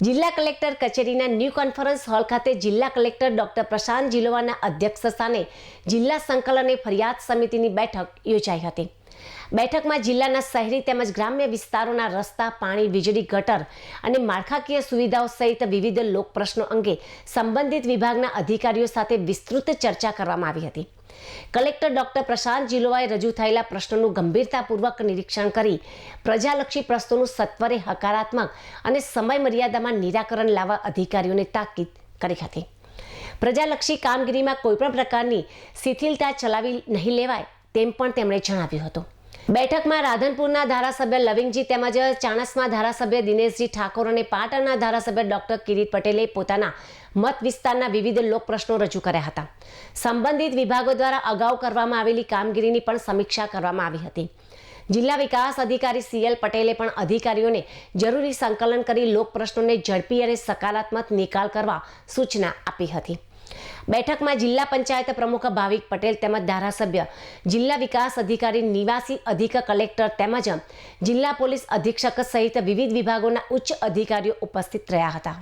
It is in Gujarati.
જિલ્લા કલેક્ટર કચેરીના ન્યૂ કોન્ફરન્સ હોલ ખાતે જિલ્લા કલેક્ટર ડોક્ટર પ્રશાંત જીલોવાના અધ્યક્ષસ્થાને જિલ્લા સંકલન અને ફરિયાદ સમિતિની બેઠક યોજાઈ હતી। બેઠકમાં જિલ્લાના શહેરી તેમજ ગ્રામ્ય વિસ્તારોના રસ્તા, પાણી, વીજળી, ગટર અને માળખાકીય સુવિધાઓ સહિત વિવિધ લોક પ્રશ્નો અંગે સંબંધિત વિભાગના અધિકારીઓ સાથે વિસ્તૃત ચર્ચા કરવામાં આવી હતી। કલેક્ટર ડોક્ટર પ્રશાંત જીલોવાએ રજૂ થયેલા પ્રશ્નોનું ગંભીરતાપૂર્વક નિરીક્ષણ કરી પ્રજાલક્ષી પ્રશ્નોનું સત્વરે, હકારાત્મક અને સમય મર્યાદામાં નિરાકરણ લાવવા અધિકારીઓને તાકીદ કરી હતી। પ્રજાલક્ષી કામગીરીમાં કોઈપણ પ્રકારની શિથિલતા ચલાવી નહીં લેવાય તેમ પણ તેમણે જણાવ્યું હતું। બેઠકમાં રાધનપુરના ધારાસભ્ય લવિંગજી તેમજ ચાણસ્મા ધારાસભ્ય દિનેશજી ઠાકોર અને પાટણના ધારાસભ્ય ડોક્ટર કિરીટ પટેલે પોતાના મત વિસ્તારના વિવિધ લોક પ્રશ્નો રજૂ કર્યા હતા। સંબંધિત વિભાગો દ્વારા અગાઉ કરવામાં આવેલી કામગીરીની પણ સમીક્ષા કરવામાં આવી હતી। જિલ્લા વિકાસ અધિકારી CL પટેલે પણ અધિકારીઓને જરૂરી સંકલન કરી લોક પ્રશ્નોને ઝડપી અને સકારાત્મક નિકાલ કરવા સૂચના આપી હતી। બેઠકમાં જિલ્લા પંચાયત પ્રમુખ ભાવિક પટેલ તેમજ ધારાસભ્ય, જિલ્લા વિકાસ અધિકારી, નિવાસી અધિક કલેક્ટર તેમજ જિલ્લા પોલીસ અધિક્ષક સહિત વિવિધ વિભાગોના ઉચ્ચ અધિકારીઓ ઉપસ્થિત રહ્યા હતા।